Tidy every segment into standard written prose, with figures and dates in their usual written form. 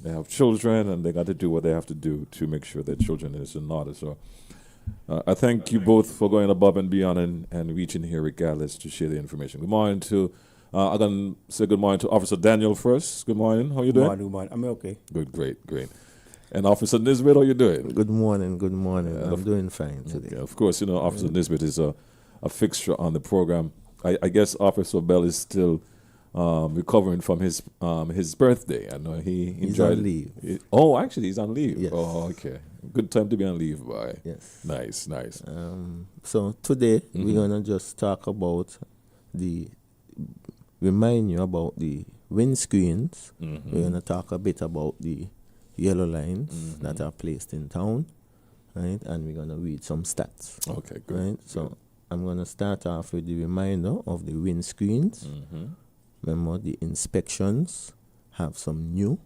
They have children, and they got to do what they have to do to make sure their children is in order. So I thank you both for going above and beyond and reaching here regardless to share the information. Good morning to, I'm going to say good morning to Officer Daniel first. Good morning. How you doing? Good morning. I'm okay. Good, great. And Officer Nisbet, how you doing? Good morning. I'm doing fine today. Okay. Of course, Officer Nisbet is a fixture on the program. I guess Officer Bell is still recovering from his birthday. I know he enjoyed. He's on leave. Actually, he's on leave. Yes. Oh, okay. Good time to be on leave, boy. Yes. Nice. So today we're gonna just talk about remind you about the windscreens. We're gonna talk a bit about the yellow lines that are placed in town, right? And we're gonna read some stats. Okay, good. Right. So I'm gonna start off with the reminder of the windscreens. Remember, the inspections have some new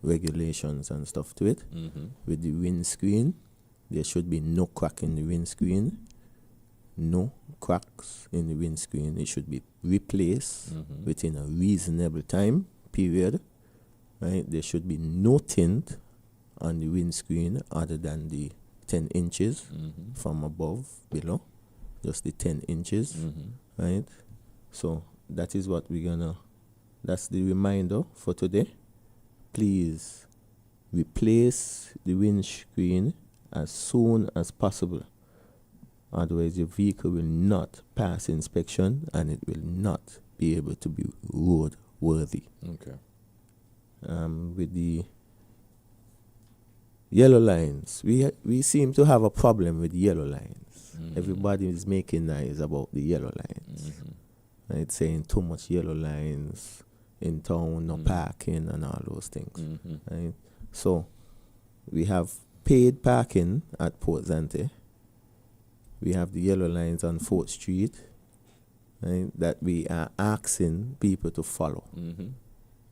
regulations and stuff to it. With the windscreen, there should be no crack in the windscreen, no cracks in the windscreen. It should be replaced within a reasonable time period. Right? There should be no tint on the windscreen other than the 10 inches from above, below, just the 10 inches. Right? So that is what that's the reminder for today. Please replace the windscreen as soon as possible. Otherwise, your vehicle will not pass inspection and it will not be able to be road worthy. Okay. With the yellow lines, we seem to have a problem with yellow lines. Everybody is making noise about the yellow lines. Right? Saying too much yellow lines in town, no parking and all those things. Right? So we have paid parking at Port Zante. We have the yellow lines on 4th Street, right, that we are asking people to follow.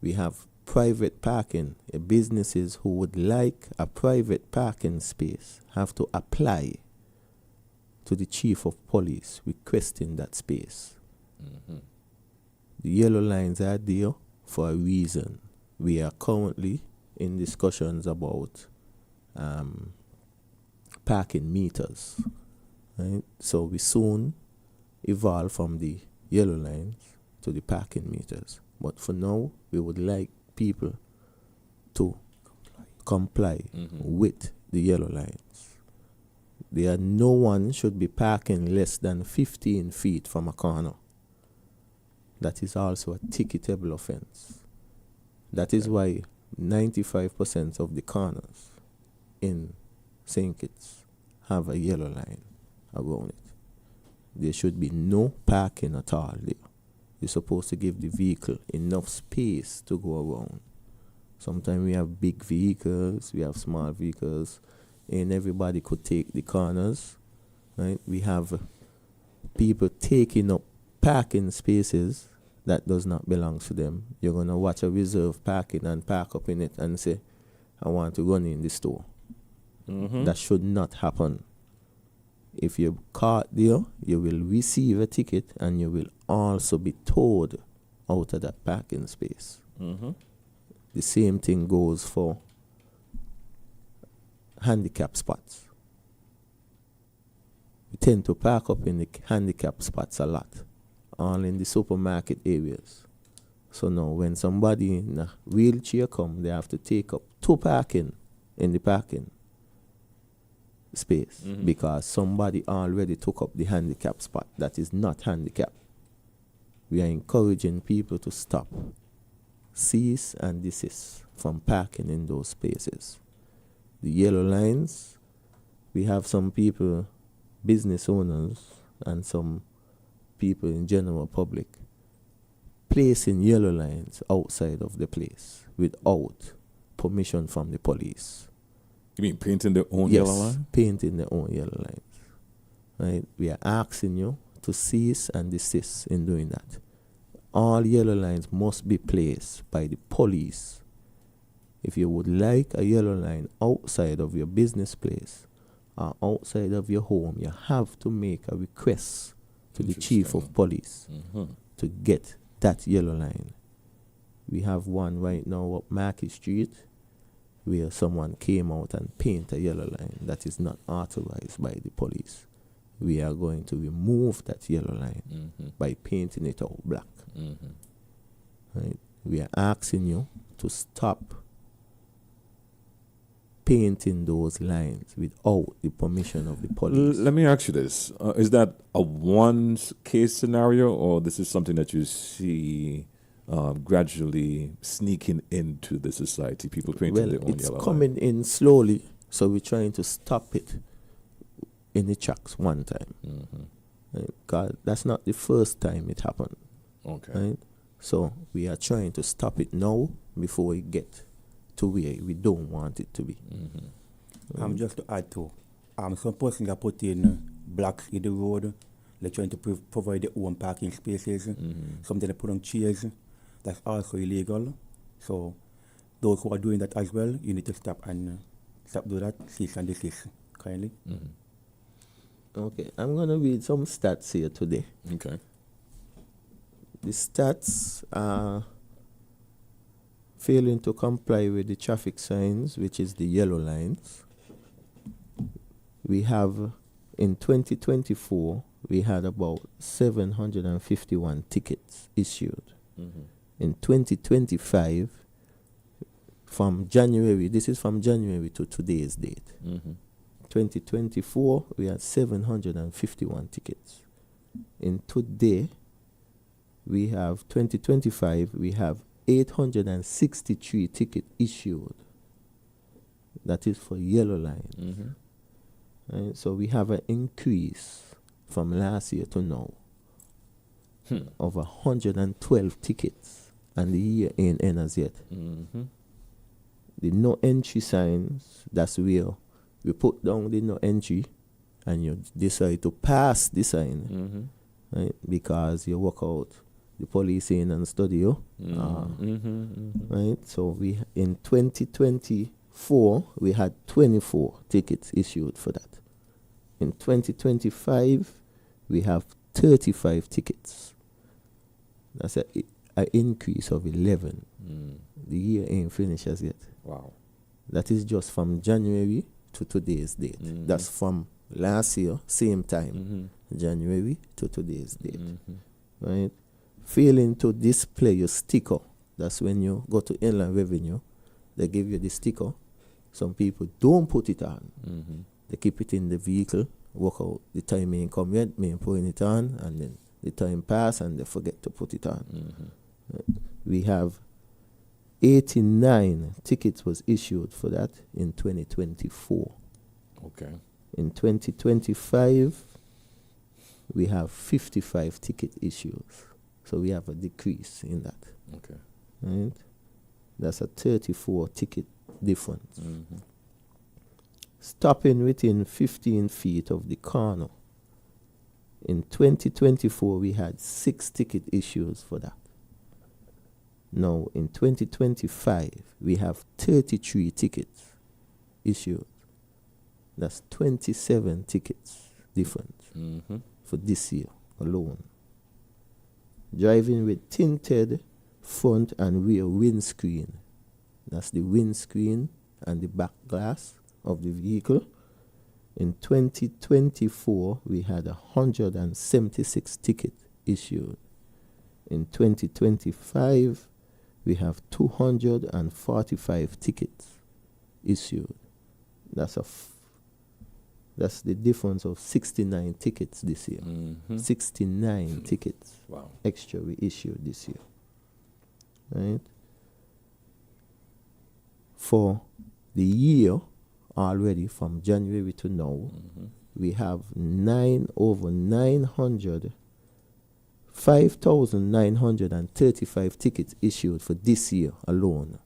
We have private parking. Businesses who would like a private parking space have to apply to the chief of police requesting that space. The yellow lines are there for a reason. We are currently in discussions about parking meters. Right? So we soon evolve from the yellow lines to the parking meters. But for now, we would like people to comply with the yellow lines. No one should be parking less than 15 feet from a corner. That is also a ticketable offense. That is why 95% of the corners in St. Kitts have a yellow line around it. There should be no parking at all there. You're supposed to give the vehicle enough space to go around. Sometimes we have big vehicles, we have small vehicles, and everybody could take the corners. Right? We have people taking up parking spaces that does not belong to them. You're going to watch a reserve parking and park up in it and say, I want to run in the store. That should not happen. If you're caught there, you will receive a ticket and you will also be towed out of that parking space. The same thing goes for handicap spots. We tend to park up in the handicap spots a lot, all in the supermarket areas. So now when somebody in a wheelchair come, they have to take up 2 parking in the parking space because somebody already took up the handicap spot that is not handicapped. We are encouraging people to stop, cease and desist from parking in those spaces. The yellow lines, we have some people, business owners and some people in general public, placing yellow lines outside of the place without permission from the police. You mean painting their own yellow line? Yes, painting their own yellow lines. Right? We are asking you to cease and desist in doing that. All yellow lines must be placed by the police. If you would like a yellow line outside of your business place or outside of your home, you have to make a request to the chief of police to get that yellow line. We have one right now up Market Street where someone came out and painted a yellow line that is not authorized by the police, we are going to remove that yellow line by painting it out black. Right? We are asking you to stop painting those lines without the permission of the police. Let me ask you this. Is that a one case scenario, or this is something that you see gradually sneaking into the society, people painting their own it's yellow coming in slowly, so we're trying to stop it in the tracks one time. Right? 'Cause that's not the first time it happened. Okay. Right? So we are trying to stop it now before we get to where we don't want it to be. Just to add to, some persons are putting blocks in the road. They're trying to provide their own parking spaces. Something they put on chairs. That's also illegal. So those who are doing that as well, you need to stop doing that. Cease and desist, kindly. Okay, I'm going to read some stats here today. Okay. The stats are failing to comply with the traffic signs, which is the yellow lines. We have, in 2024, we had about 751 tickets issued. In 2025, from January, this is from January to today's date. 2024, we had 751 tickets. In today, we have 2025, we have 863 tickets issued. That is for yellow line. Right? So we have an increase from last year to now of 112 tickets, and the year ain't end as yet. The no entry signs, that's where we put down the no entry and you decide to pass the sign, right? Because you walk out, the police in and study you. Right? So we in 2024 we had 24 tickets issued for that. In 2025 we have 35 tickets. That's an increase of 11. The year ain't finished as yet. Wow. That is just from January to today's date. That's from last year, same time, January to today's date. Right? Failing to display your sticker. That's when you go to Inland Revenue, they give you the sticker. Some people don't put it on. They keep it in the vehicle, walk out. The time ain't come yet, me putting it on, and then the time pass and they forget to put it on. We have 89 tickets was issued for that in 2024. Okay. In 2025, we have 55 ticket issues. So we have a decrease in that. Okay. Right? That's a 34 ticket difference. Stopping within 15 feet of the corner. In 2024, we had 6 ticket issues for that. Now, in 2025, we have 33 tickets issued. That's 27 tickets difference for this year alone. Driving with tinted front and rear windscreen. That's the windscreen and the back glass of the vehicle. In 2024, we had 176 tickets issued. In 2025, we have 245 tickets issued. That's the difference of 69 tickets this year. 69 tickets extra we issued this year. Right? For the year already, from January to now, we have 5,935 tickets issued for this year alone.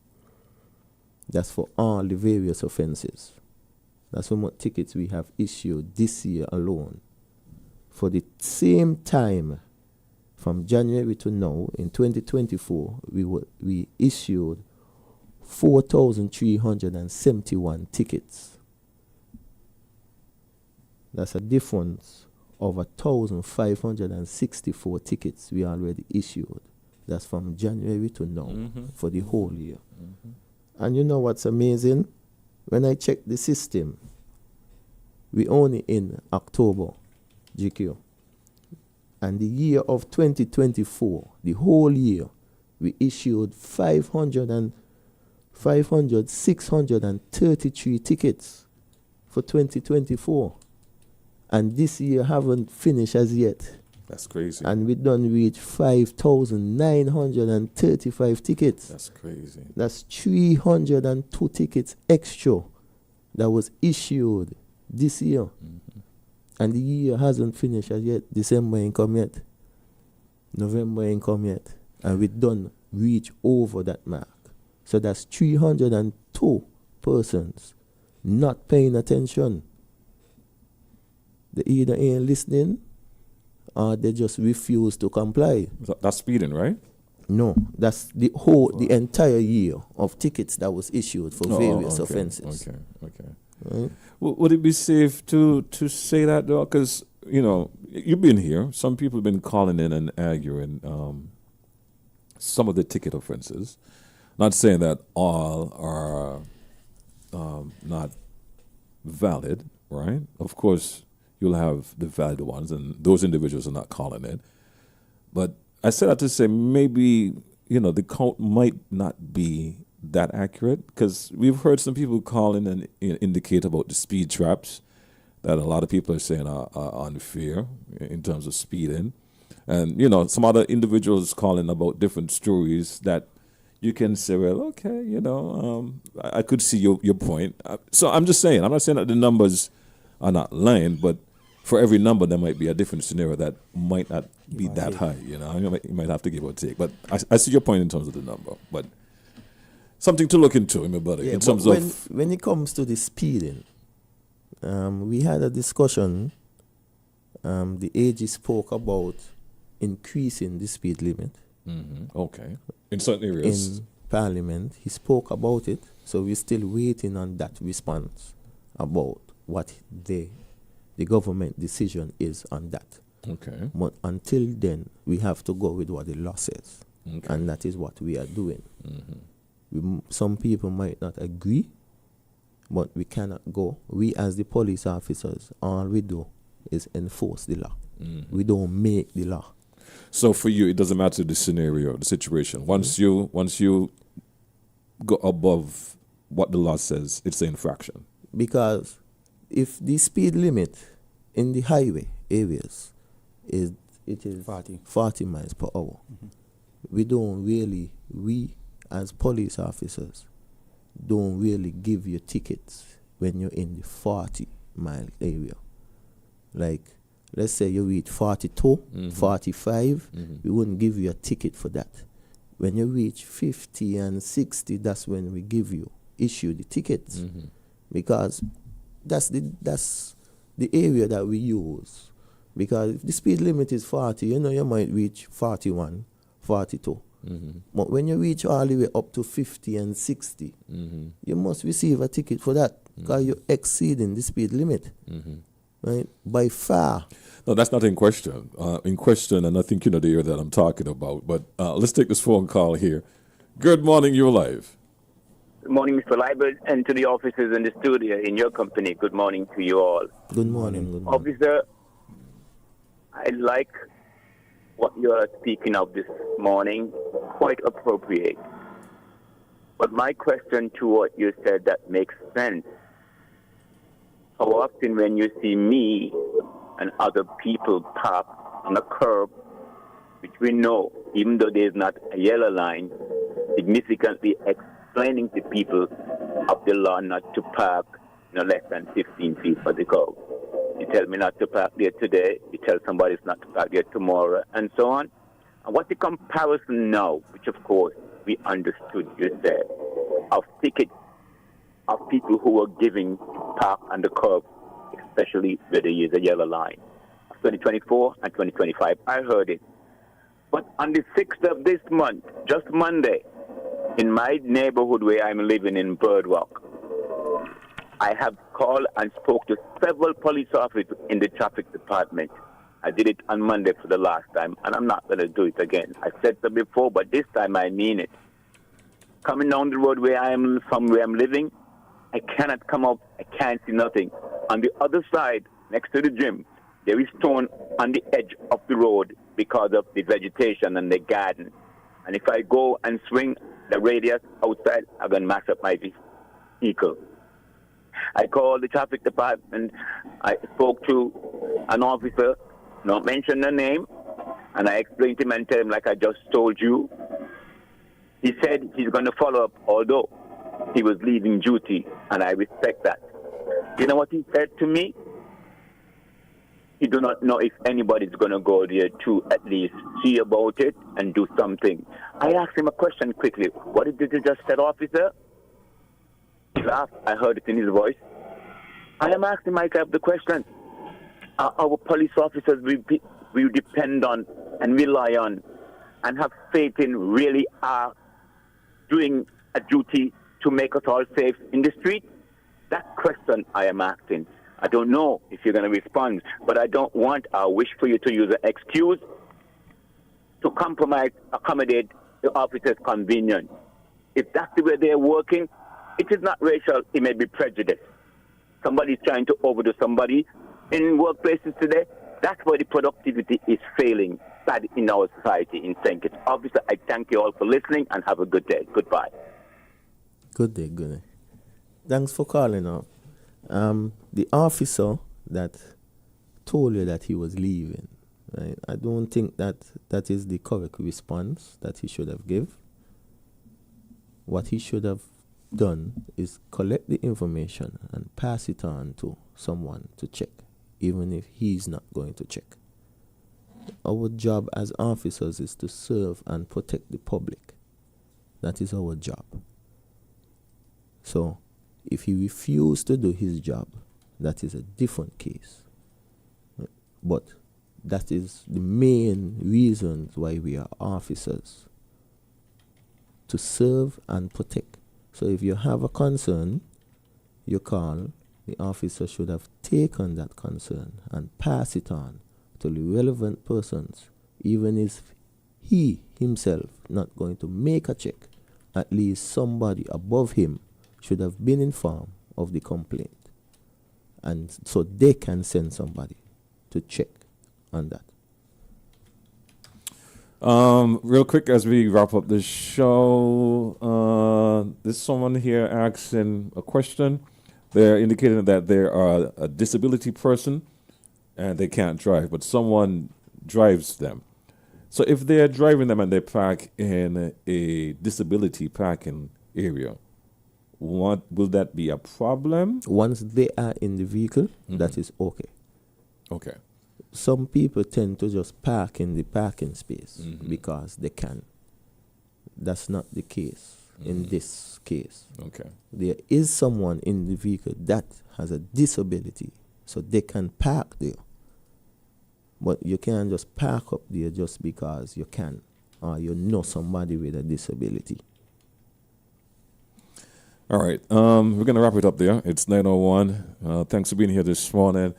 That's for all the various offenses. That's how much tickets we have issued this year alone. For the same time, from January to now, in 2024, we issued 4,371 tickets. That's a difference of 1,564 tickets we already issued. That's from January to now for the whole year. And you know what's amazing? When I check the system, we only in October, GQ. And the year of 2024, the whole year, we issued 633 tickets for 2024. And this year haven't finished as yet. That's crazy. And we done reach 5,935 tickets. That's crazy. That's 302 tickets extra that was issued this year. Mm-hmm. And the year hasn't finished as yet. December ain't come yet. November ain't come yet. And we done reach over that mark. So that's 302 persons not paying attention. They either ain't listening or they just refuse to comply. That's speeding, right? No, that's the entire year of tickets that was issued for various offenses. Okay. Right? Would it be safe to say that, though? Because, you've been here. Some people have been calling in and arguing some of the ticket offenses. Not saying that all are not valid, right? Of course, you'll have the valid ones, and those individuals are not calling it. But I say that to say maybe, the count might not be that accurate, because we've heard some people call in and indicate about the speed traps that a lot of people are saying are unfair in terms of speeding. And, some other individuals calling about different stories that you can say, well, okay, I could see your point. So I'm just saying, I'm not saying that the numbers are not lying, but for every number, there might be a different scenario that might not be that high. You might have to give or take. But I see your point in terms of the number. But something to look into, my brother, in terms of... When it comes to the speeding, we had a discussion. The AG spoke about increasing the speed limit. Mm-hmm. Okay. In certain areas. In Parliament, he spoke about it. So we're still waiting on that response about what the government decision is on that. Okay. But until then, we have to go with what the law says. Okay. And that is what we are doing. Mm-hmm. Some people might not agree, but we cannot go. We as the police officers, all we do is enforce the law. Mm-hmm. We don't make the law. So for you, it doesn't matter the scenario, the situation. Once you go above what the law says, it's an infraction. Because if the speed limit in the highway areas is 40 miles per hour, we as police officers don't really give you tickets when you're in the 40-mile area. Like, let's say you reach 42, 45, we wouldn't give you a ticket for that. When you reach 50 and 60, that's when we issue the tickets. Because that's the area that we use. Because if the speed limit is 40, you might reach 41, 42. But when you reach all the way up to 50 and 60, you must receive a ticket for that, because you're exceeding the speed limit. Right? By far. No, that's not in question. And I think the area that I'm talking about. But let's take this phone call here. Good morning, you're live. Good morning, Mr. Libert, and to the officers in the studio in your company. Good morning to you all. Good morning. Good morning. Officer, I like what you are speaking of this morning. Quite appropriate. But my question to what you said that makes sense. How often when you see me and other people park on a curb, which we know, even though there is not a yellow line, significantly explaining to people of the law not to park less than 15 feet for the curb. You tell me not to park there today, you tell somebody not to park there tomorrow, and so on. And what's the comparison now, which of course we understood you said, of tickets of people who were giving park on the curb, especially where they use a yellow line. 2024 and 2025, I heard it. But on the 6th of this month, just Monday, in my neighborhood where I'm living in Birdwalk, I have called and spoke to several police officers in the traffic department. I did it on Monday for the last time, and I'm not going to do it again. I said so before, but this time I mean it. coming down the road where I'm living, I cannot come up. I can't see nothing. On the other side, next to the gym, there is stone on the edge of the road because of the vegetation and the garden. And if I go and swing the radius outside, I'm going to mash up my vehicle. I called the traffic department. I spoke to an officer, not mention the name, and I explained to him and tell him like I just told you. He said he's going to follow up, although he was leaving duty, and I respect that. You know what he said to me? He do not know if anybody's going to go there to at least see about it and do something. I asked him a question quickly. What did you just said, officer? He laughed. I heard it in his voice. I am asking myself the question. Our police officers we depend on and rely on and have faith in really are doing a duty to make us all safe in the street? That question I am asking. I don't know if you're going to respond, but I don't want or wish for you to use an excuse to accommodate the officer's convenience. If that's the way they're working, it is not racial, it may be prejudice. Somebody's trying to overdo somebody in workplaces today. That's where the productivity is failing bad in our society in St. Kitts. Officer, I thank you all for listening and have a good day. Goodbye. Good day, good day. Thanks for calling up. The officer that told you that he was leaving, right? I don't think that is the correct response that he should have give. What he should have done is collect the information and pass it on to someone to check, even if he's not going to check. Our job as officers is to serve and protect the public. That is our job. So, if he refused to do his job, that is a different case. But that is the main reasons why we are officers. To serve and protect. So if you have a concern, you call, the officer should have taken that concern and pass it on to the relevant persons, even if he himself not going to make a check. At least somebody above him should have been informed of the complaint, and so they can send somebody to check on that. Real quick as we wrap up the show, there's someone here asking a question. They're indicating that they are a disability person and they can't drive, but someone drives them. So if they're driving them and they park in a disability parking area, what will that be a problem? Once they are in the vehicle, that is okay. Okay. Some people tend to just park in the parking space because they can. That's not the case in this case. Okay. There is someone in the vehicle that has a disability, so they can park there. But you can't just park up there just because you can, or you know somebody with a disability. All right. We're going to wrap it up there. It's 9:01. Thanks for being here this morning.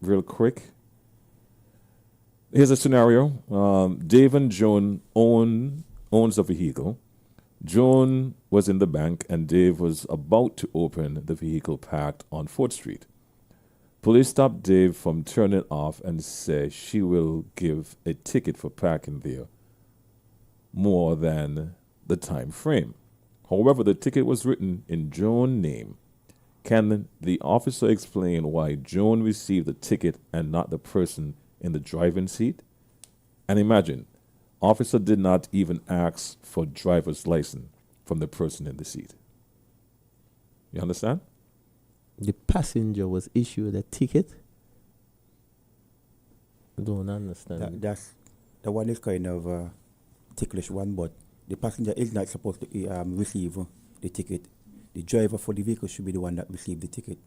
Real quick. Here's a scenario. Dave and Joan owns a vehicle. Joan was in the bank and Dave was about to open the vehicle parked on 4th Street. Police stopped Dave from turning it off and said she will give a ticket for parking there more than the time frame. However, the ticket was written in Joan's name. Can the officer explain why Joan received the ticket and not the person in the driving seat? And imagine, officer did not even ask for driver's license from the person in the seat. You understand? The passenger was issued a ticket? I don't understand. That's the one is kind of a ticklish one, but the passenger is not supposed to receive the ticket. The driver for the vehicle should be the one that received the ticket.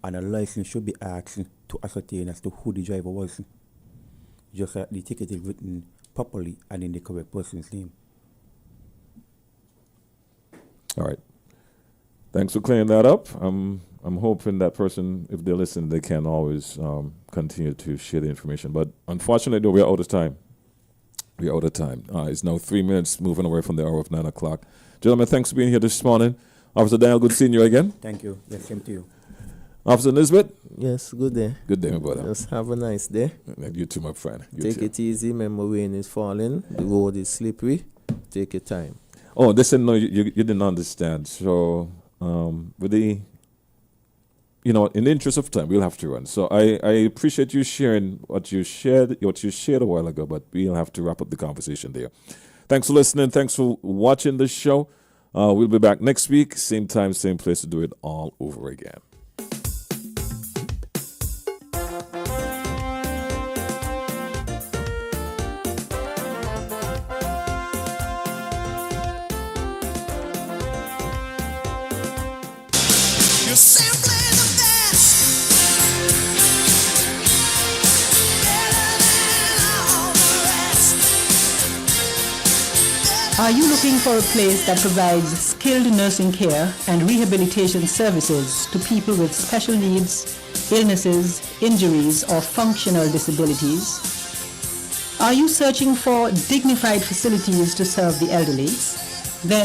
And a license should be asked to ascertain as to who the driver was. Just that the ticket is written properly and in the correct person's name. All right. Thanks for clearing that up. I'm hoping that person, if they listen, they can always continue to share the information. But unfortunately, we're out of time. We're out of time. It's now 3 minutes moving away from the hour of 9 o'clock. Gentlemen, thanks for being here this morning. Officer Daniel, good seeing you again. Thank you. Yes, same to you. Officer Nisbet. Yes, good day. Good day, my brother. Just have a nice day. You too, my friend. You Take too. it easy. Remember, rain is falling. The road is slippery. Take your time. Oh, they said no, you didn't understand. So, with the, in the interest of time, we'll have to run. So I appreciate you sharing what you shared a while ago, but we'll have to wrap up the conversation there. Thanks for listening. Thanks for watching the show. We'll be back next week, same time, same place to do it all over again. You're simply the best, better than all the rest. Are you looking for a place that provides skilled nursing care and rehabilitation services to people with special needs, illnesses, injuries, or functional disabilities? Are you searching for dignified facilities to serve the elderly?